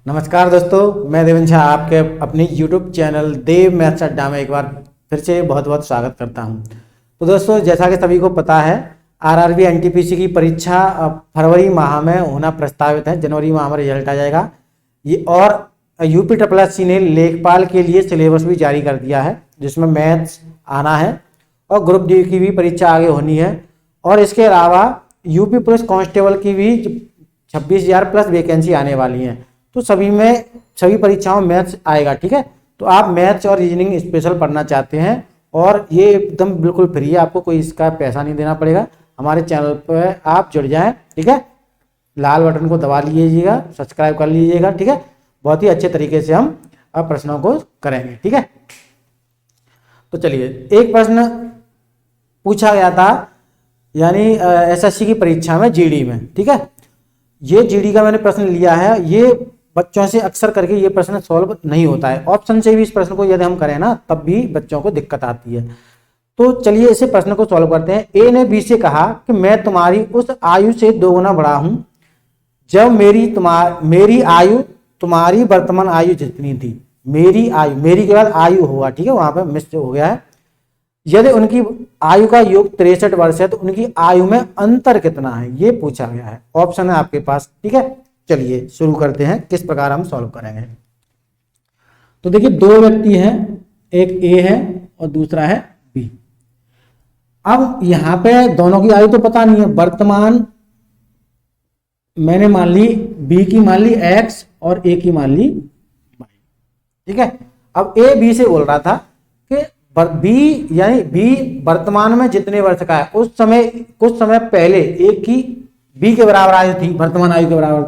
नमस्कार दोस्तों, मैं देवेंद्र झा आपके अपनी YouTube चैनल देव मैथ्स अड्डा में एक बार फिर से बहुत बहुत स्वागत करता हूं। तो दोस्तों, जैसा कि सभी को पता है, आरआरबी एनटीपीसी की परीक्षा फरवरी माह में होना प्रस्तावित है। जनवरी माह में रिजल्ट आ जाएगा ये। और यूपी SSC ने लेखपाल के लिए सिलेबस भी जारी कर दिया है, जिसमें मैथ्स आना है और ग्रुप डी की भी परीक्षा आगे होनी है। और इसके अलावा यूपी पुलिस कांस्टेबल की भी 26,000 प्लस वैकेंसी आने वाली हैं। तो सभी परीक्षाओं में मैथ्स आएगा। ठीक है, तो आप मैथ्स और रीजनिंग स्पेशल पढ़ना चाहते हैं और ये एकदम बिल्कुल फ्री है, आपको कोई इसका पैसा नहीं देना पड़ेगा। हमारे चैनल पर आप जुड़ जाएं। ठीक है, लाल बटन को दबा लीजिएगा, सब्सक्राइब कर लीजिएगा। ठीक है, बहुत ही अच्छे तरीके से हम अब प्रश्नों को करेंगे। ठीक है, तो चलिए, एक प्रश्न पूछा गया था यानी एसएससी की परीक्षा में जीडी में। ठीक है, ये जीडी का मैंने प्रश्न लिया है। ये बच्चों से अक्सर करके ये प्रश्न सॉल्व नहीं होता है। ऑप्शन से भी इस प्रश्न को यदि हम करें ना, तब भी बच्चों को दिक्कत आती है। तो चलिए इसे प्रश्न को सॉल्व करते हैं। ए ने बी से कहा कि मैं तुम्हारी उस आयु से 2 गुना बड़ा हूं जब मेरी आयु तुम्हारी वर्तमान आयु जितनी थी। मेरी आयु, मेरी के बाद आयु होगा। ठीक है, वहां पर मिस हो गया है। यदि उनकी आयु का योग 63 वर्ष है तो उनकी आयु में अंतर कितना है, ये पूछा गया है। ऑप्शन है आपके पास। ठीक है, चलिए शुरू करते हैं किस प्रकार हम सॉल्व करेंगे। तो देखिए, 2 व्यक्ति हैं, एक ए है और दूसरा है बी। अब यहां पे दोनों की आयु तो पता नहीं है। वर्तमान मैंने मान ली बी की मान ली एक्स और ए की मान ली वाई। ठीक है, अब ए बी से बोल रहा था कि बी यानी बी वर्तमान में जितने वर्ष का है, उस समय कुछ समय पहले ए की बी के बराबर आयु थी, वर्तमान आयु के बराबर।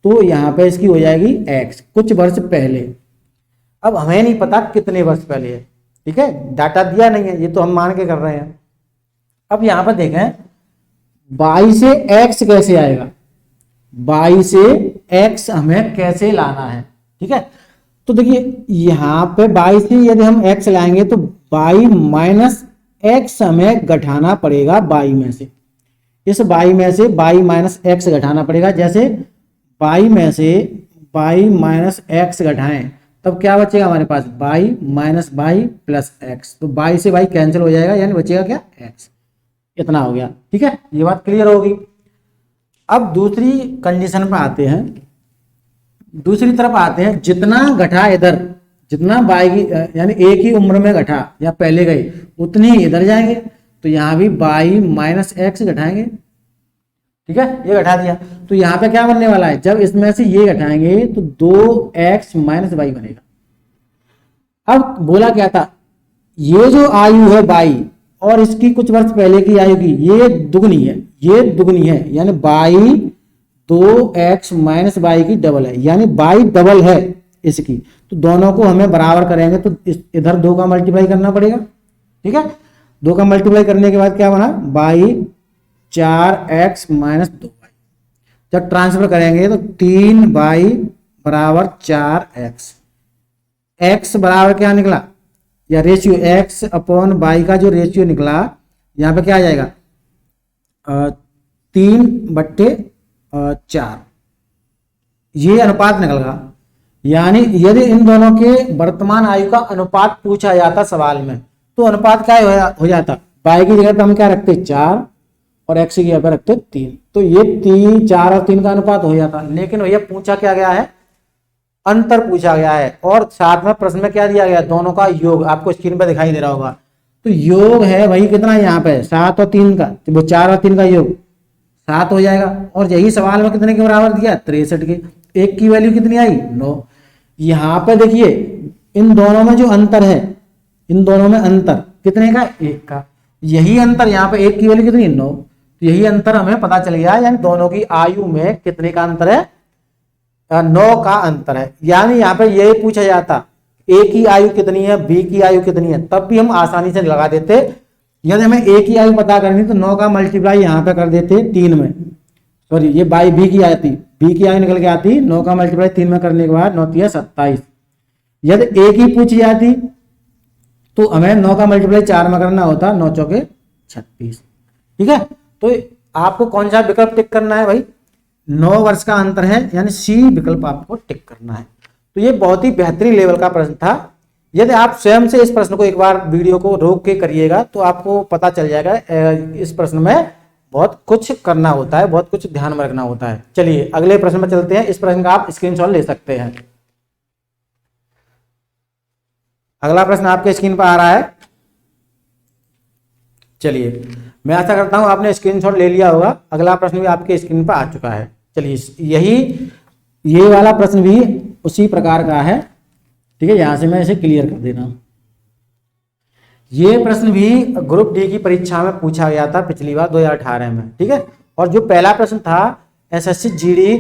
तो यहां पे इसकी हो जाएगी एक्स, कुछ वर्ष पहले। अब हमें नहीं पता कितने वर्ष पहले है। ठीक है, डाटा दिया नहीं है, ये तो हम मान के कर रहे हैं। अब यहां पर देखें, 22 से एक्स कैसे आएगा, 22 से एक्स हमें कैसे लाना है। ठीक है, तो देखिए यहां पे 22 से यदि हम x लाएंगे तो 22 माइनस एक्स हमें घटाना पड़ेगा 22 में से। इस 22 में से 22 माइनस एक्स घटाना पड़ेगा। जैसे 22 में से 22 माइनस एक्स घटाएं तब क्या बचेगा हमारे पास, 22 माइनस 22 प्लस एक्स। तो 22 से 22 कैंसिल हो जाएगा, यानी बचेगा क्या, x। इतना हो गया। ठीक है, ये बात क्लियर होगी। अब दूसरी कंडीशन पे आते हैं, दूसरी तरफ आते हैं। जितना घटा इधर, जितना बाई की यानी ए की उम्र में घटा या पहले गए, उतनी ही इधर जाएंगे। तो यहां भी 22 माइनस एक्स घटाएंगे। ठीक है, ये घटा दिया। तो यहां पे क्या बनने वाला है, जब इसमें से ये घटाएंगे तो 2x माइनस वाई बनेगा। अब बोला क्या था, ये जो आयु है 22 और इसकी कुछ वर्ष पहले की आयु की, ये दुगनी है, ये दुगनी है, यानी 22 2x माइनस वाई की डबल है, यानी वाई डबल है इसकी। तो दोनों को हमें बराबर करेंगे तो इधर 2 का मल्टीप्लाई करना पड़ेगा। ठीक है, 2 का मल्टीप्लाई करने के बाद क्या बना, वाई 4x माइनस 2y। जब ट्रांसफर करेंगे तो 3y बराबर 4x। x बराबर क्या निकला, या रेशियो x अपॉन y का जो रेशियो निकला, यहां पे क्या आ जाएगा 3/4। ये अनुपात निकलेगा। यानी यदि इन दोनों के वर्तमान आयु का अनुपात पूछा जाता सवाल में, तो अनुपात क्या हो जाता, y की जगह पे हम क्या रखते 4 और x की जगह पे रखते 3। तो ये 3 4 और 3 का अनुपात हो जाता। लेकिन भैया पूछा क्या गया है, अंतर पूछा गया है। और साथ में प्रश्न में क्या दिया गया, दोनों का योग आपको स्क्रीन पर दिखाई दे रहा होगा। तो योग है वही कितना, यहाँ पे 7 और 3 का, तो वो 4 और 3 का योग 7 हो जाएगा। और यही सवाल में कितने के बराबर दिया, 63 के। एक की वैल्यू कितनी आई, 9। यहाँ पे देखिए इन दोनों में जो अंतर है, इन दोनों में अंतर कितने का, 1 का। यही अंतर यहाँ पे 1 की वैल्यू कितनी, 9। तो यही अंतर हमें पता चल गया, यानी दोनों की आयु में कितने का अंतर है, 9 का अंतर है। यानी यहाँ पे यही पूछा जाता ए की आयु कितनी है, बी की आयु कितनी है, तब भी हम आसानी से लगा देते। यदि हमें ए की आयु पता करनी तो 9 का मल्टीप्लाई यहाँ पे कर देते 3 में, सॉरी ये बाई बी की आती, बी की आयु निकल के आती, 9 का मल्टीप्लाई 3 में करने के बाद 9 3 27। यदि ए की पूछी जाती तो हमें 9 का मल्टीप्लाई 4 में करना होता, 9 चौके 36। ठीक है, तो आपको कौन सा विकल्प टिक करना है भाई, 9 वर्ष का अंतर है, यानी सी विकल्प आपको टिक करना है। तो ये बहुत ही बेहतरीन लेवल का प्रश्न था। यदि आप स्वयं से इस प्रश्न को एक बार वीडियो को रोक के करिएगा तो आपको पता चल जाएगा इस प्रश्न में बहुत कुछ करना होता है, बहुत कुछ ध्यान में रखना होता है। चलिए अगले प्रश्न में चलते हैं। इस प्रश्न का आप स्क्रीनशॉट ले सकते हैं। अगला प्रश्न आपके स्क्रीन पर आ रहा है। चलिए मैं आशा करता हूं आपने स्क्रीनशॉट ले लिया होगा। अगला प्रश्न भी आपके स्क्रीन पर आ चुका है। चलिए ये वाला प्रश्न भी उसी प्रकार का है, ठीक है। यहां से मैं इसे क्लियर कर दे रहा हूं। ये प्रश्न भी ग्रुप डी की परीक्षा में पूछा गया था पिछली बार 2018 में, ठीक है। और जो पहला प्रश्न था एसएससी जीडी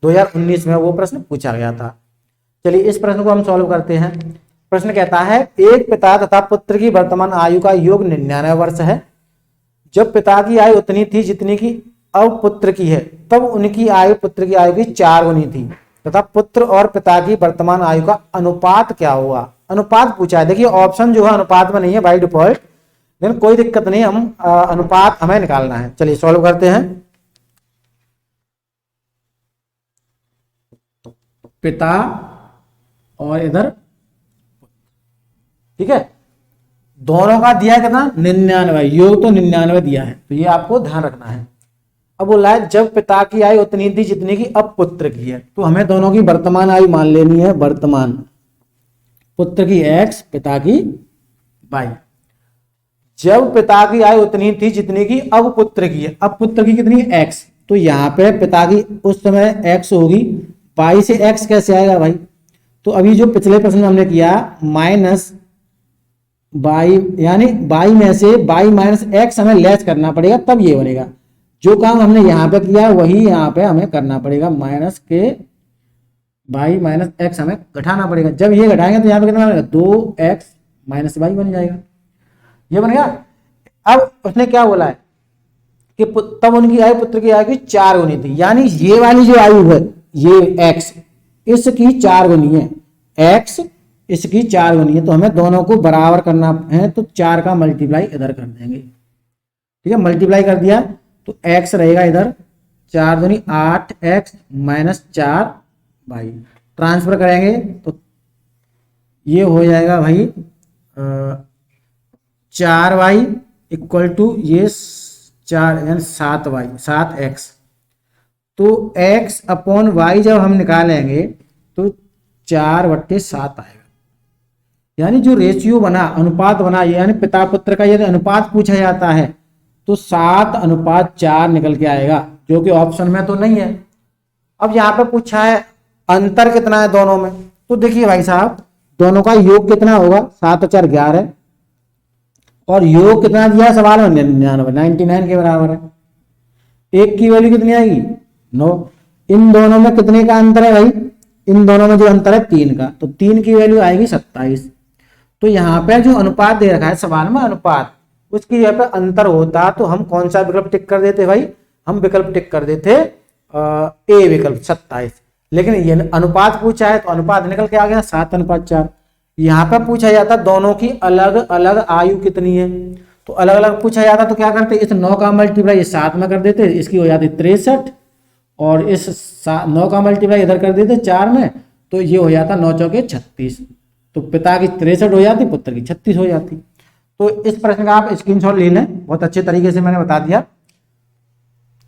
2019 में वो प्रश्न पूछा गया था। चलिए इस प्रश्न को हम सॉल्व करते हैं। प्रश्न कहता है एक पिता तथा पुत्र की वर्तमान आयु का योग 99 वर्ष है। जब पिता की आयु उतनी थी जितनी की अब पुत्र की है, तब उनकी आयु पुत्र की आयु की 4 गुनी थी तथा पुत्र और पिता की वर्तमान आयु का अनुपात क्या हुआ। अनुपात पूछा है। देखिए ऑप्शन जो है अनुपात में नहीं है बाय डिफॉल्ट, लेकिन कोई दिक्कत नहीं, हम अनुपात हमें निकालना है। चलिए सॉल्व करते हैं। पिता और इधर, ठीक है, दोनों का दिया कितना 99, योग तो 99 दिया है, तो ये आपको ध्यान रखना है। अब बोला है जब पिता की आयु उतनी थी जितनी की अब पुत्र की है, तो हमें दोनों की वर्तमान आयु मान लेनी है। वर्तमान पुत्र की x, पिता की y। जब पिता की आयु उतनी थी जितनी की अब पुत्र की है, अब पुत्र की कितनी x, तो यहाँ पे पिता की उस समय x होगी, y से x कैसे आएगा भाई। तो अभी जो पिछले प्रश्न में हमने किया माइनस y, यानी y में से y माइनस x हमें लेस करना पड़ेगा तब ये बनेगा। जो काम हमने यहाँ पे किया वही यहाँ पे हमें करना पड़ेगा, माइनस के y माइनस x हमें घटाना पड़ेगा। जब ये घटाएंगे तो यहाँ पे कितना बनेगा 2x माइनस y बन जाएगा, ये बनेगा। अब उसने क्या बोला है कि तब उनकी आयु पुत्र की आयु की 4 गुनी थी, यानी ये वाली जो आयु है ये x इसकी 4 गुनी है, x इसकी 4 गुनी है। तो हमें दोनों को बराबर करना है, तो 4 का मल्टीप्लाई इधर कर देंगे, ठीक है। मल्टीप्लाई कर दिया तो x रहेगा इधर 4 दूनी 8x माइनस 4y। ट्रांसफर करेंगे तो ये हो जाएगा भाई 4y इक्वल टू ये 4 यानी 7y 7x। तो x अपॉन y जब हम निकालेंगे तो 4/7 आएगा, यानी जो रेशियो बना, अनुपात बना, यानी पिता पुत्र का यदि अनुपात पूछा जाता है तो 7:4 निकल के आएगा, जो कि ऑप्शन में तो नहीं है। अब यहाँ पे पूछा है अंतर कितना है दोनों में, तो देखिए भाई साहब दोनों का योग कितना होगा 7 और 4 11, और योग कितना दिया सवाल में 99 के बराबर है। एक की वैल्यू कितनी आएगी 9। इन दोनों में कितने का अंतर है भाई, इन दोनों में जो अंतर है 3 का, तो 3 की वैल्यू आएगी 27। तो यहाँ पे जो अनुपात दे रखा है सवाल में अनुपात, उसकी जगह पे अंतर होता तो हम कौन सा विकल्प टिक कर देते भाई, हम विकल्प टिक कर देते ए विकल्प 27। लेकिन ये अनुपात पूछा है तो अनुपात निकल के आ गया 7:4। यहाँ पर पूछा जाता दोनों की अलग अलग आयु कितनी है, तो अलग अलग पूछा जाता तो क्या करते, इस 9 का मल्टीप्लाई 7 में कर देते, इसकी हो जाती 63, और इस 9 का मल्टीप्लाई इधर कर देते 4 में, तो ये हो जाता 9 चौके 36। तो पिता की 63 हो जाती, पुत्र की 36 हो जाती। तो इस प्रश्न का आप स्क्रीनशॉट ले लें, बहुत अच्छे तरीके से मैंने बता दिया,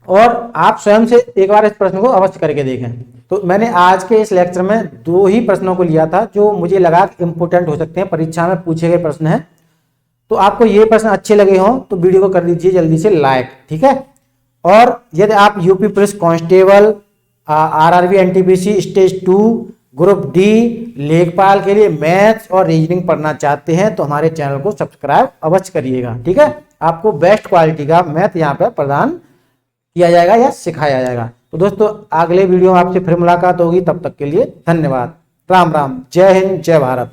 और आप स्वयं से एक बार इस प्रश्न को अवश्य करके देखें। तो मैंने आज के इस लेक्चर में 2 ही प्रश्नों को लिया था जो मुझे लगा इंपोर्टेंट हो सकते हैं, परीक्षा में पूछे गए प्रश्न हैं। तो आपको ये प्रश्न अच्छे लगे हों तो वीडियो को कर दीजिए जल्दी से लाइक, ठीक है। और यदि आप UP police constable, RRB NTPC stage 2 group D लेखपाल के लिए मैथ्स और रीजनिंग पढ़ना चाहते हैं तो हमारे चैनल को सब्सक्राइब अवश्य करिएगा, ठीक है। आपको बेस्ट क्वालिटी का मैथ यहाँ पे प्रदान किया जाएगा या सिखाया जाएगा। तो दोस्तों अगले वीडियो में आपसे फिर मुलाकात होगी, तब तक के लिए धन्यवाद। राम राम, जय हिंद, जय भारत।